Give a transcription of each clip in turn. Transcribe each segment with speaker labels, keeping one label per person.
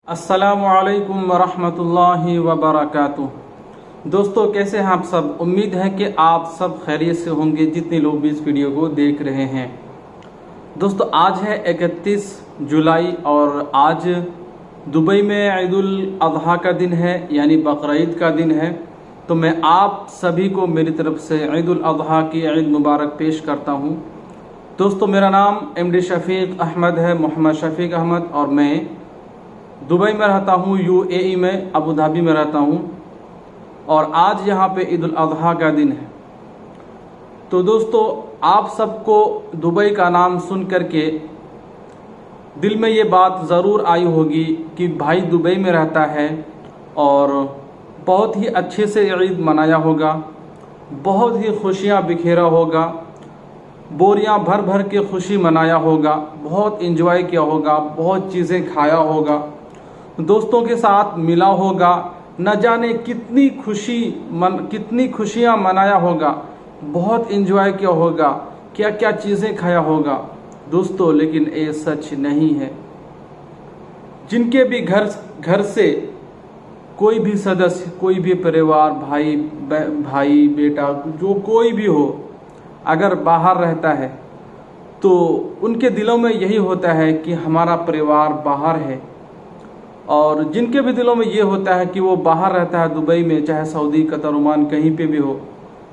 Speaker 1: अस्सलामुअलैकुम वरहमतुल्लाहि वबरकातुह। दोस्तों, कैसे हैं आप सब? उम्मीद है कि आप सब खैरियत से होंगे जितने लोग भी इस वीडियो को देख रहे हैं। दोस्तों, आज है 31 जुलाई और आज दुबई में ईद उल अज़हा का दिन है, यानी बकरीद का दिन है। तो मैं आप सभी को मेरी तरफ से ईद उल अज़हा की ईद मुबारक पेश करता हूँ। दोस्तों, मेरा नाम MD शफीक अहमद है, मोहम्मद शफीक अहमद, और मैं दुबई में रहता हूँ, UAE में, अबू धाबी में रहता हूँ। और आज यहाँ पे ईद उल अज़हा का दिन है। तो दोस्तों, आप सबको दुबई का नाम सुन करके दिल में ये बात ज़रूर आई होगी कि भाई दुबई में रहता है और बहुत ही अच्छे से ईद मनाया होगा, बहुत ही खुशियाँ बिखेरा होगा, बोरियां भर भर के खुशी मनाया होगा, बहुत एंजॉय किया होगा, बहुत चीज़ें खाया होगा, दोस्तों के साथ मिला होगा, न जाने कितनी खुशियां मनाया होगा, बहुत एंजॉय किया होगा, क्या क्या चीज़ें खाया होगा दोस्तों। लेकिन ये सच नहीं है। जिनके भी घर से कोई भी सदस्य, कोई भी परिवार, भाई बेटा, जो कोई भी हो, अगर बाहर रहता है तो उनके दिलों में यही होता है कि हमारा परिवार बाहर है। और जिनके भी दिलों में ये होता है कि वो बाहर रहता है दुबई में, चाहे सऊदी, कतर, ओमान, कहीं पे भी हो,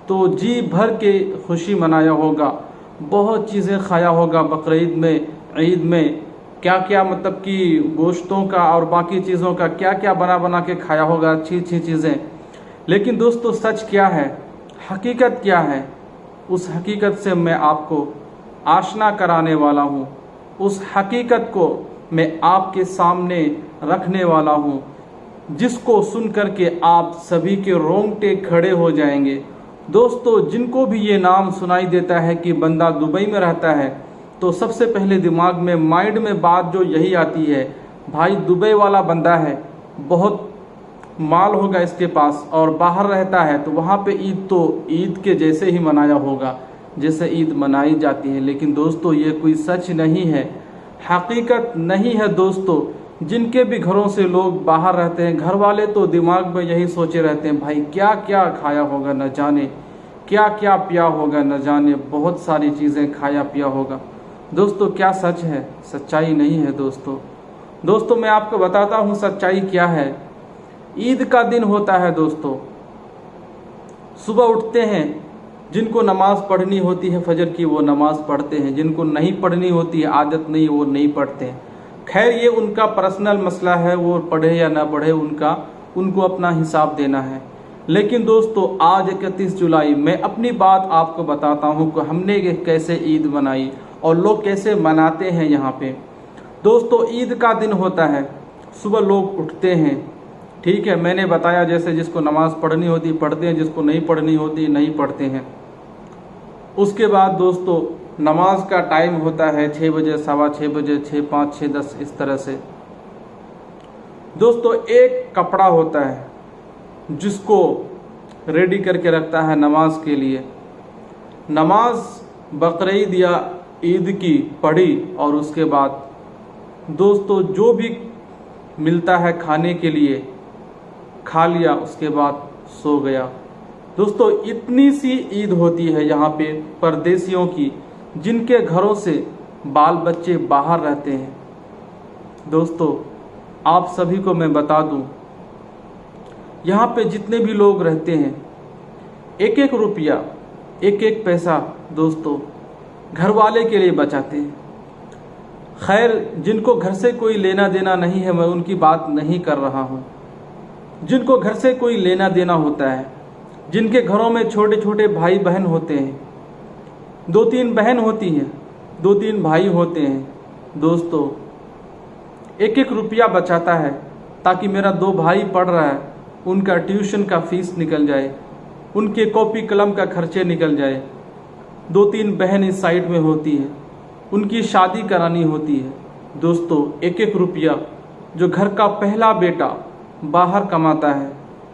Speaker 1: तो जी भर के खुशी मनाया होगा, बहुत चीज़ें खाया होगा बकरीद में, ईद में, क्या क्या मतलब कि गोश्तों का और बाकी चीज़ों का क्या क्या बना बना के खाया होगा, अच्छी अच्छी चीज़ें। लेकिन दोस्तों, सच क्या है, हकीकत क्या है, उस हकीकत से मैं आपको आशना कराने वाला हूँ। उस हकीकत को मैं आपके सामने रखने वाला हूँ, जिसको सुन करके आप सभी के रोंगटे खड़े हो जाएंगे। दोस्तों, जिनको भी ये नाम सुनाई देता है कि बंदा दुबई में रहता है, तो सबसे पहले दिमाग में, माइंड में बात जो यही आती है, भाई दुबई वाला बंदा है, बहुत माल होगा इसके पास और बाहर रहता है, तो वहाँ पे ईद तो ईद के जैसे ही मनाया होगा जैसे ईद मनाई जाती है। लेकिन दोस्तों, ये कोई सच नहीं है, हकीकत नहीं है। दोस्तों, जिनके भी घरों से लोग बाहर रहते हैं, घर वाले तो दिमाग में यही सोचे रहते हैं, भाई क्या क्या खाया होगा न जाने, क्या क्या पिया होगा न जाने, बहुत सारी चीज़ें खाया पिया होगा। दोस्तों, क्या सच है? सच्चाई नहीं है दोस्तों, मैं आपको बताता हूँ सच्चाई क्या है। ईद का दिन होता है दोस्तों, सुबह उठते हैं, जिनको नमाज पढ़नी होती है फजर की वो नमाज पढ़ते हैं, जिनको नहीं पढ़नी होती है, आदत नहीं, वो नहीं पढ़ते हैं। खैर, ये उनका पर्सनल मसला है, वो पढ़े या ना पढ़े, उनको अपना हिसाब देना है। लेकिन दोस्तों, आज 31 जुलाई मैं अपनी बात आपको बताता हूँ कि हमने कैसे ईद मनाई और लोग कैसे मनाते हैं यहाँ पे। दोस्तों, ईद का दिन होता है, सुबह लोग उठते हैं, ठीक है, मैंने बताया जैसे जिसको नमाज पढ़नी होती पढ़ते हैं, जिसको नहीं पढ़नी होती नहीं पढ़ते हैं। उसके बाद दोस्तों, नमाज का टाइम होता है 6 बजे, 6:15 बजे, 6, 5, 6, 10, इस तरह से। दोस्तों, एक कपड़ा होता है जिसको रेडी करके रखता है नमाज के लिए। नमाज बकरीद या ईद की पढ़ी और उसके बाद दोस्तों जो भी मिलता है खाने के लिए खा लिया, उसके बाद सो गया। दोस्तों, इतनी सी ईद होती है यहाँ पे परदेशियों की, जिनके घरों से बाल बच्चे बाहर रहते हैं। दोस्तों, आप सभी को मैं बता दूं, यहाँ पे जितने भी लोग रहते हैं, एक एक रुपया, एक एक पैसा दोस्तों घर वाले के लिए बचाते हैं। खैर, जिनको घर से कोई लेना देना नहीं है, मैं उनकी बात नहीं कर रहा हूँ। जिनको घर से कोई लेना देना होता है, जिनके घरों में छोटे छोटे भाई बहन होते हैं, 2-3 बहन होती हैं, 2-3 भाई होते हैं, दोस्तों एक एक रुपया बचाता है ताकि मेरा 2 भाई पढ़ रहा है, उनका ट्यूशन का फीस निकल जाए, उनके कॉपी कलम का खर्चे निकल जाए। 2-3 बहन इस साइड में होती है, उनकी शादी करानी होती है। दोस्तों, एक एक रुपया जो घर का पहला बेटा बाहर कमाता है,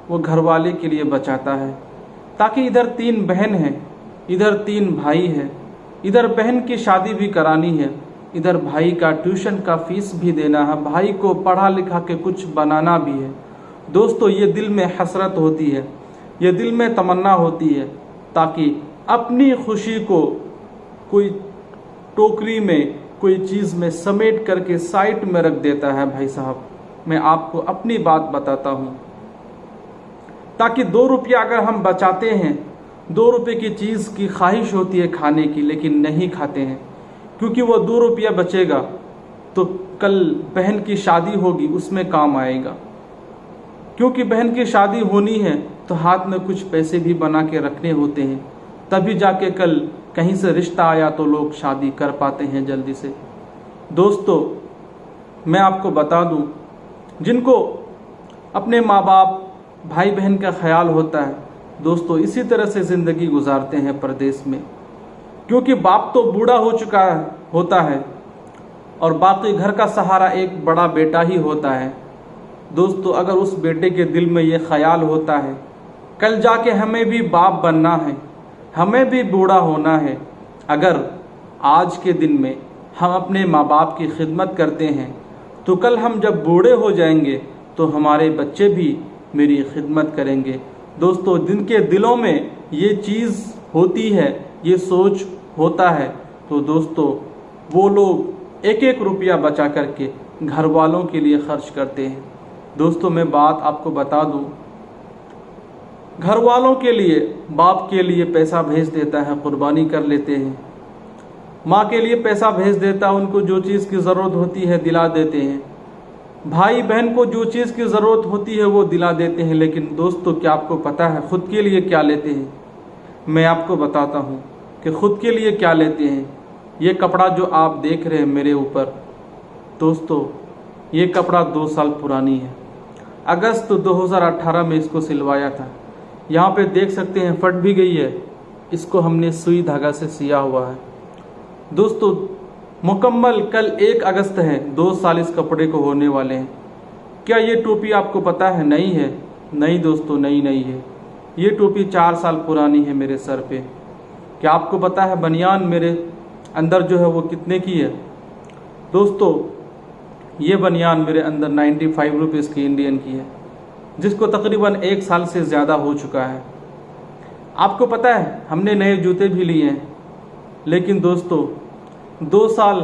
Speaker 1: वो घर वाले के लिए बचाता है, ताकि इधर 3 बहन हैं, इधर 3 भाई हैं, इधर बहन की शादी भी करानी है, इधर भाई का ट्यूशन का फीस भी देना है, भाई को पढ़ा लिखा के कुछ बनाना भी है। दोस्तों ये दिल में हसरत होती है, ये दिल में तमन्ना होती है, ताकि अपनी खुशी को कोई टोकरी में, कोई चीज़ में समेट करके साइड में रख देता है। भाई साहब, मैं आपको अपनी बात बताता हूँ, ताकि 2 रुपया अगर हम बचाते हैं, 2 रुपये की चीज़ की ख्वाहिश होती है खाने की, लेकिन नहीं खाते हैं, क्योंकि वो 2 रुपया बचेगा तो कल बहन की शादी होगी, उसमें काम आएगा। क्योंकि बहन की शादी होनी है तो हाथ में कुछ पैसे भी बना के रखने होते हैं, तभी जाके कल कहीं से रिश्ता आया तो लोग शादी कर पाते हैं जल्दी से। दोस्तों मैं आपको बता दूं, जिनको अपने माँ बाप भाई बहन का ख्याल होता है, दोस्तों इसी तरह से ज़िंदगी गुजारते हैं परदेश में, क्योंकि बाप तो बूढ़ा हो चुका होता है और बाकी घर का सहारा एक बड़ा बेटा ही होता है। दोस्तों अगर उस बेटे के दिल में ये ख्याल होता है कल जाके हमें भी बाप बनना है, हमें भी बूढ़ा होना है, अगर आज के दिन में हम अपने माँ बाप की खिदमत करते हैं तो कल हम जब बूढ़े हो जाएंगे तो हमारे बच्चे भी मेरी खिदमत करेंगे। दोस्तों जिनके दिलों में ये चीज़ होती है, ये सोच होता है, तो दोस्तों वो लोग 1-1 रुपया बचा करके घर वालों के लिए खर्च करते हैं। दोस्तों मैं बात आपको बता दूं, घर वालों के लिए, बाप के लिए पैसा भेज देता है, कुर्बानी कर लेते हैं, माँ के लिए पैसा भेज देता है, उनको जो चीज़ की ज़रूरत होती है दिला देते हैं, भाई बहन को जो चीज़ की ज़रूरत होती है वो दिला देते हैं। लेकिन दोस्तों क्या आपको पता है ख़ुद के लिए क्या लेते हैं? मैं आपको बताता हूँ कि ख़ुद के लिए क्या लेते हैं। ये कपड़ा जो आप देख रहे हैं मेरे ऊपर, दोस्तों ये कपड़ा 2 साल पुरानी है, अगस्त 2018 में इसको सिलवाया था। यहाँ पे देख सकते हैं फट भी गई है, इसको हमने सुई धागा से सिया हुआ है। दोस्तों मुकम्मल कल 1 अगस्त है, 2 साल इस कपड़े को होने वाले हैं। क्या ये टोपी आपको पता है? नहीं है, नहीं दोस्तों, नहीं है। ये टोपी 4 साल पुरानी है मेरे सर पे। क्या आपको पता है बनियान मेरे अंदर जो है वो कितने की है? दोस्तों ये बनियान मेरे अंदर 95 रुपीज़ की इंडियन की है, जिसको तकरीबन 1 साल से ज़्यादा हो चुका है। आपको पता है हमने नए जूते भी लिए हैं, लेकिन दोस्तों 2 साल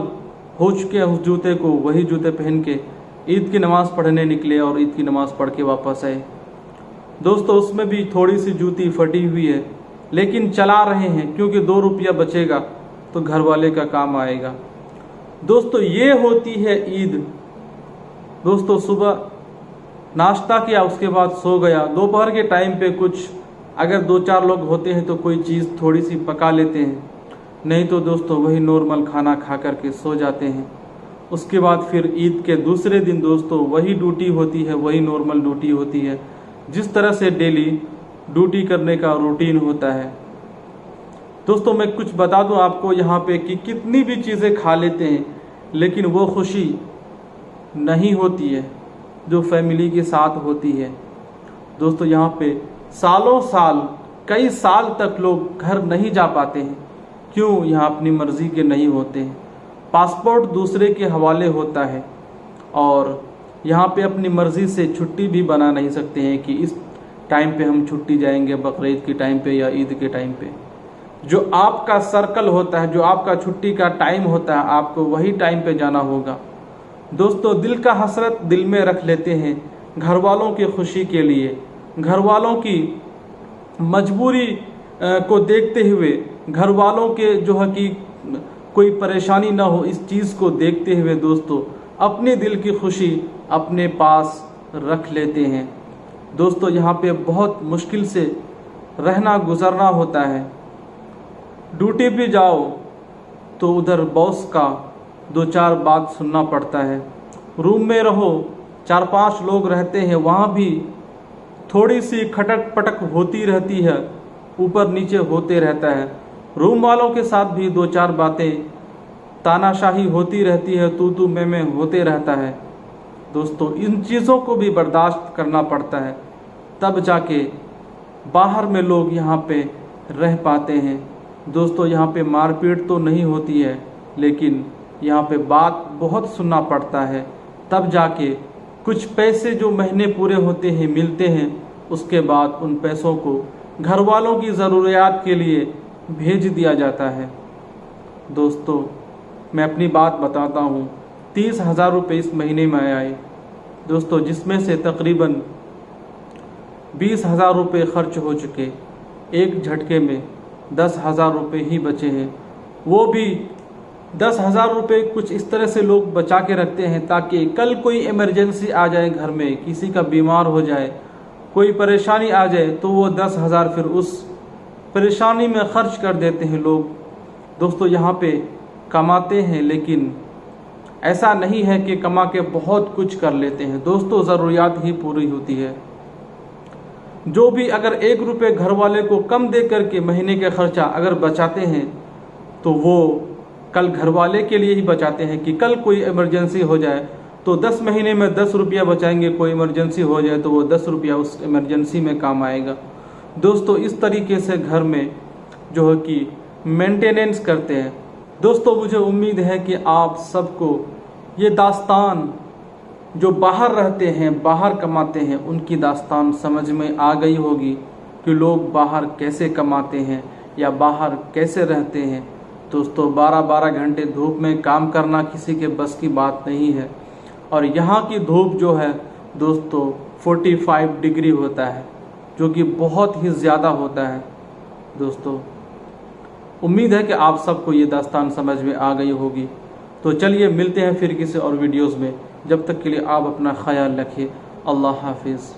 Speaker 1: हो चुके हैं उस जूते को, वही जूते पहन के ईद की नमाज़ पढ़ने निकले और ईद की नमाज़ पढ़ के वापस आए। दोस्तों उसमें भी थोड़ी सी जूती फटी हुई है, लेकिन चला रहे हैं, क्योंकि 2 रुपया बचेगा तो घर वाले का काम आएगा। दोस्तों ये होती है ईद। दोस्तों सुबह नाश्ता किया, उसके बाद सो गया। दोपहर के टाइम पे कुछ अगर 2-4 लोग होते हैं तो कोई चीज़ थोड़ी सी पका लेते हैं, नहीं तो दोस्तों वही नॉर्मल खाना खा करके सो जाते हैं। उसके बाद फिर ईद के दूसरे दिन दोस्तों वही ड्यूटी होती है, वही नॉर्मल ड्यूटी होती है, जिस तरह से डेली ड्यूटी करने का रूटीन होता है। दोस्तों मैं कुछ बता दूं आपको यहाँ पे कि कितनी भी चीज़ें खा लेते हैं, लेकिन वो खुशी नहीं होती है जो फैमिली के साथ होती है। दोस्तों यहाँ पे सालों साल, कई साल तक लोग घर नहीं जा पाते हैं। क्यों? यहाँ अपनी मर्ज़ी के नहीं होते हैं, पासपोर्ट दूसरे के हवाले होता है, और यहाँ पे अपनी मर्ज़ी से छुट्टी भी बना नहीं सकते हैं कि इस टाइम पे हम छुट्टी जाएंगे, बकरीद के टाइम पे या ईद के टाइम पे। जो आपका सर्कल होता है, जो आपका छुट्टी का टाइम होता है, आपको वही टाइम पे जाना होगा। दोस्तों दिल का हसरत दिल में रख लेते हैं, घर वालों की खुशी के लिए, घर वालों की मजबूरी को देखते हुए, घर वालों के जो है कि कोई परेशानी ना हो, इस चीज़ को देखते हुए दोस्तों अपने दिल की खुशी अपने पास रख लेते हैं। दोस्तों यहाँ पे बहुत मुश्किल से रहना गुजरना होता है। ड्यूटी भी जाओ तो उधर बॉस का 2-4 बात सुनना पड़ता है। रूम में रहो, 4-5 लोग रहते हैं, वहाँ भी थोड़ी सी खटक पटक होती रहती है, ऊपर नीचे होते रहता है। रूम वालों के साथ भी 2-4 बातें, तानाशाही होती रहती है, तू मैं होते रहता है। दोस्तों इन चीज़ों को भी बर्दाश्त करना पड़ता है, तब जाके बाहर में लोग यहाँ पे रह पाते हैं। दोस्तों यहाँ पे मारपीट तो नहीं होती है, लेकिन यहाँ पे बात बहुत सुनना पड़ता है, तब जाके कुछ पैसे जो महीने पूरे होते हैं मिलते हैं। उसके बाद उन पैसों को घर वालों की ज़रूरियात के लिए भेज दिया जाता है। दोस्तों मैं अपनी बात बताता हूँ, 30,000 रुपये इस महीने में आए दोस्तों, जिसमें से तकरीबन 20,000 रुपये खर्च हो चुके। एक झटके में 10,000 रुपये ही बचे हैं। वो भी 10,000 रुपये कुछ इस तरह से लोग बचा के रखते हैं ताकि कल कोई इमरजेंसी आ जाए, घर में किसी का बीमार हो जाए, कोई परेशानी आ जाए, तो वो 10,000 फिर उस परेशानी में खर्च कर देते हैं लोग। दोस्तों यहाँ पे कमाते हैं, लेकिन ऐसा नहीं है कि कमा के बहुत कुछ कर लेते हैं। दोस्तों ज़रूरियात ही पूरी होती है। जो भी अगर 1 रुपये घर वाले को कम दे करके महीने के खर्चा अगर बचाते हैं, तो वो कल घर वाले के लिए ही बचाते हैं कि कल कोई इमरजेंसी हो जाए तो 10 महीने में 10 रुपया बचाएंगे। कोई इमरजेंसी हो जाए तो वो 10 रुपया उस इमरजेंसी में काम आएगा। दोस्तों इस तरीके से घर में जो है कि मेंटेनेंस करते हैं। दोस्तों मुझे उम्मीद है कि आप सबको ये दास्तान, जो बाहर रहते हैं, बाहर कमाते हैं, उनकी दास्तान समझ में आ गई होगी कि लोग बाहर कैसे कमाते हैं या बाहर कैसे रहते हैं। दोस्तों 12-12 घंटे धूप में काम करना किसी के बस की बात नहीं है। और यहाँ की धूप जो है दोस्तों 45 डिग्री होता है, जो कि बहुत ही ज़्यादा होता है। दोस्तों उम्मीद है कि आप सबको ये दास्तान समझ में आ गई होगी। तो चलिए मिलते हैं फिर किसी और वीडियोज़ में। जब तक के लिए आप अपना ख्याल रखिए। अल्लाह हाफिज़।